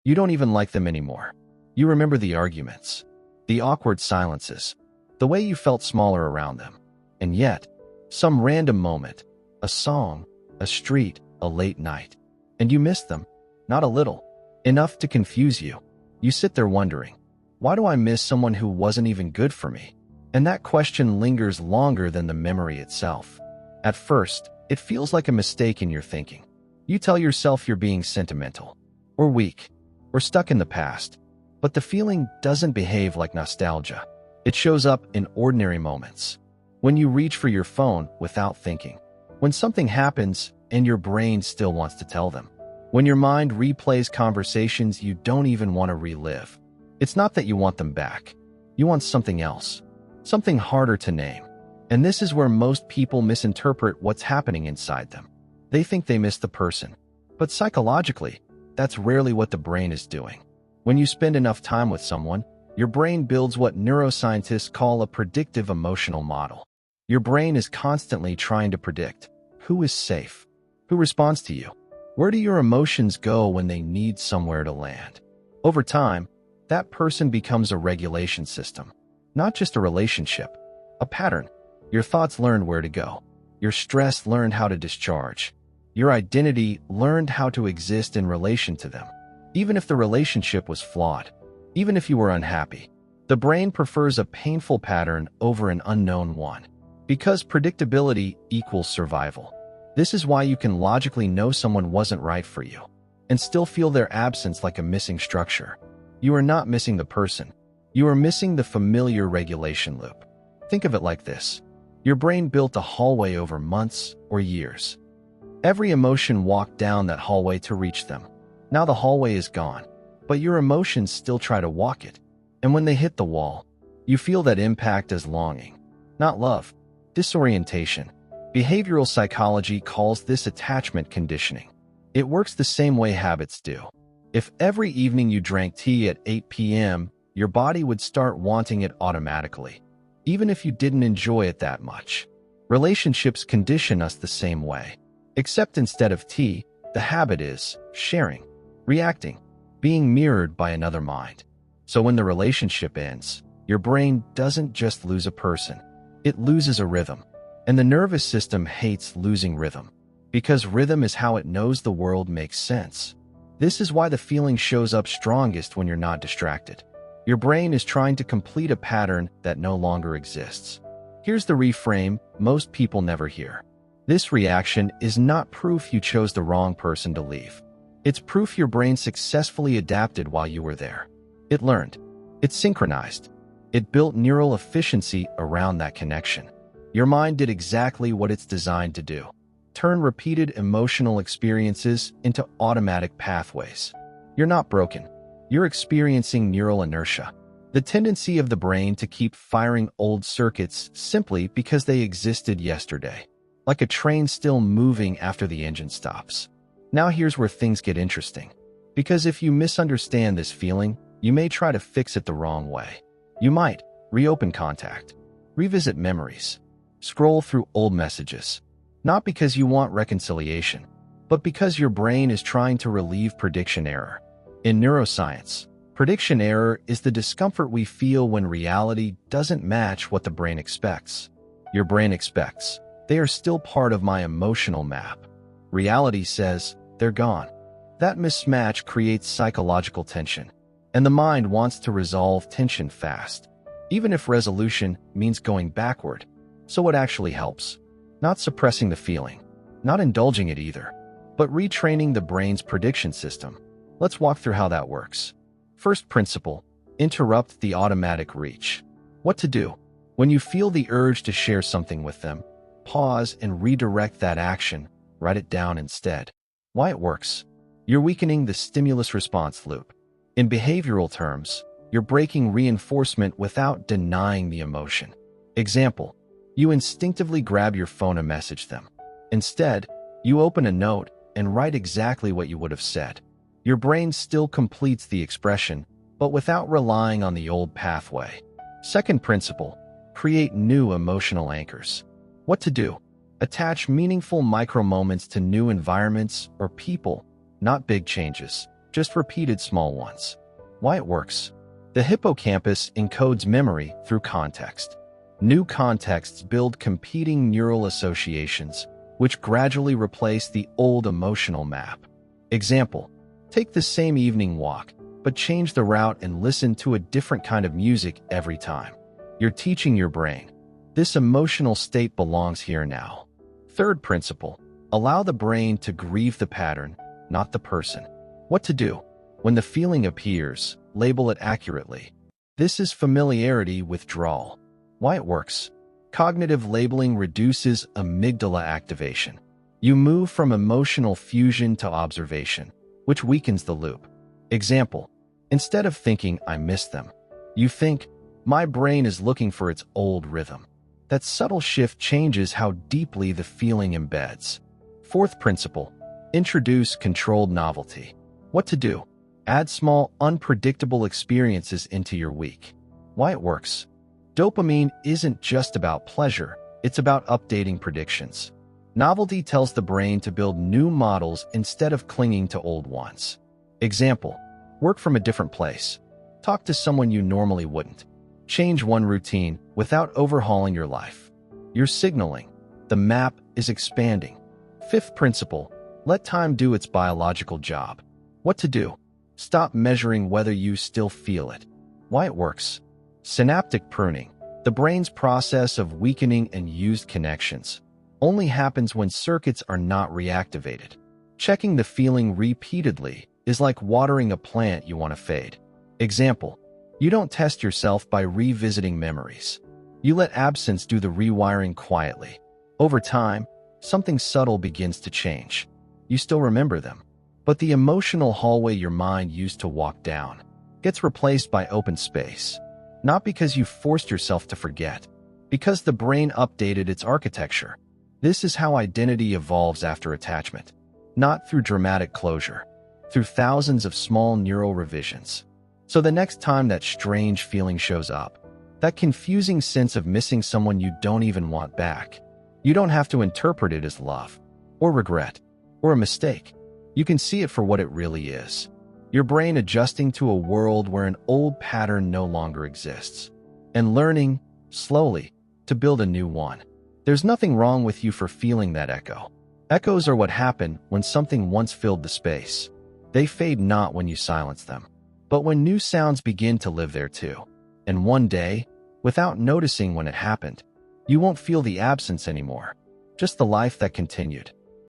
You don't even like them anymore. You remember the arguments, the awkward silences, the way you felt smaller around them. And yet, some random moment, a song, a street, a late night, and you miss them, not a little, enough to confuse you. You sit there wondering, why do I miss someone who wasn't even good for me? And that question lingers longer than the memory itself. At first, it feels like a mistake in your thinking. You tell yourself you're being sentimental, or weak, or stuck in the past. But the feeling doesn't behave like nostalgia. It shows up in ordinary moments. When you reach for your phone without thinking. When something happens and your brain still wants to tell them. When your mind replays conversations you don't even want to relive. It's not that you want them back. You want something else. Something harder to name. And this is where most people misinterpret what's happening inside them. They think they miss the person. But psychologically, that's rarely what the brain is doing. When you spend enough time with someone, your brain builds what neuroscientists call a predictive emotional model. Your brain is constantly trying to predict who is safe, who responds to you, where do your emotions go when they need somewhere to land. Over time, that person becomes a regulation system, not just a relationship, a pattern. Your thoughts learned where to go. Your stress learned how to discharge. Your identity learned how to exist in relation to them. Even if the relationship was flawed, even if you were unhappy, the brain prefers a painful pattern over an unknown one. Because predictability equals survival. This is why you can logically know someone wasn't right for you, and still feel their absence like a missing structure. You are not missing the person. You are missing the familiar regulation loop. Think of it like this. Your brain built a hallway over months or years. Every emotion walked down that hallway to reach them. Now the hallway is gone, but your emotions still try to walk it. And when they hit the wall, you feel that impact as longing, not love, disorientation. Behavioral psychology calls this attachment conditioning. It works the same way habits do. If every evening you drank tea at 8 p.m., your body would start wanting it automatically, even if you didn't enjoy it that much. Relationships condition us the same way, except instead of tea, the habit is sharing, reacting, being mirrored by another mind. So when the relationship ends, your brain doesn't just lose a person, it loses a rhythm. And the nervous system hates losing rhythm, because rhythm is how it knows the world makes sense. This is why the feeling shows up strongest when you're not distracted. Your brain is trying to complete a pattern that no longer exists. Here's the reframe most people never hear. This reaction is not proof you chose the wrong person to leave. It's proof your brain successfully adapted while you were there. It learned. It synchronized. It built neural efficiency around that connection. Your mind did exactly what it's designed to do. Turn repeated emotional experiences into automatic pathways. You're not broken. You're experiencing neural inertia, the tendency of the brain to keep firing old circuits simply because they existed yesterday, like a train still moving after the engine stops. Now here's where things get interesting. Because if you misunderstand this feeling, you may try to fix it the wrong way. You might reopen contact, revisit memories, scroll through old messages, not because you want reconciliation, but because your brain is trying to relieve prediction error. In neuroscience, prediction error is the discomfort we feel when reality doesn't match what the brain expects. Your brain expects, they are still part of my emotional map. Reality says, they're gone. That mismatch creates psychological tension, and the mind wants to resolve tension fast, even if resolution means going backward. So what actually helps? Not suppressing the feeling, not indulging it either, but retraining the brain's prediction system. Let's walk through how that works. First principle, interrupt the automatic reach. What to do? When you feel the urge to share something with them, pause and redirect that action. Write it down instead. Why it works? You're weakening the stimulus-response loop. In behavioral terms, you're breaking reinforcement without denying the emotion. Example, you instinctively grab your phone and message them. Instead, you open a note and write exactly what you would have said. Your brain still completes the expression, but without relying on the old pathway. Second principle, create new emotional anchors. What to do? Attach meaningful micro-moments to new environments or people, not big changes. just repeated small ones. Why it works? The hippocampus encodes memory through context. New contexts build competing neural associations, which gradually replace the old emotional map. Example: take the same evening walk, but change the route and listen to a different kind of music every time. You're teaching your brain, this emotional state belongs here now. Third principle: allow the brain to grieve the pattern, not the person. What to do? When the feeling appears, label it accurately. This is familiarity withdrawal. Why it works? Cognitive labeling reduces amygdala activation. You move from emotional fusion to observation, which weakens the loop. Example: instead of thinking, I miss them, you think, my brain is looking for its old rhythm. That subtle shift changes how deeply the feeling embeds. Fourth principle: introduce controlled novelty. What to do? Add small, unpredictable experiences into your week. Why it works? Dopamine isn't just about pleasure, it's about updating predictions. Novelty tells the brain to build new models instead of clinging to old ones. Example: work from a different place. Talk to someone you normally wouldn't. Change one routine without overhauling your life. You're signaling, the map is expanding. Fifth principle: let time do its biological job. What to do? Stop measuring whether you still feel it. Why it works? Synaptic pruning, the brain's process of weakening and used connections, only happens when circuits are not reactivated. Checking the feeling repeatedly is like watering a plant you want to fade. Example: you don't test yourself by revisiting memories. You let absence do the rewiring quietly. Over time, something subtle begins to change. You still remember them, but the emotional hallway your mind used to walk down gets replaced by open space. Not because you forced yourself to forget, because the brain updated its architecture. This is how identity evolves after attachment, not through dramatic closure, through thousands of small neural revisions. So the next time that strange feeling shows up, that confusing sense of missing someone you don't even want back, you don't have to interpret it as love, or regret, or a mistake. You can see it for what it really is. Your brain adjusting to a world where an old pattern no longer exists, and learning, slowly, to build a new one. There's nothing wrong with you for feeling that echo. Echoes are what happen when something once filled the space. They fade not when you silence them, but when new sounds begin to live there too. And one day, without noticing when it happened, you won't feel the absence anymore, just the life that continued.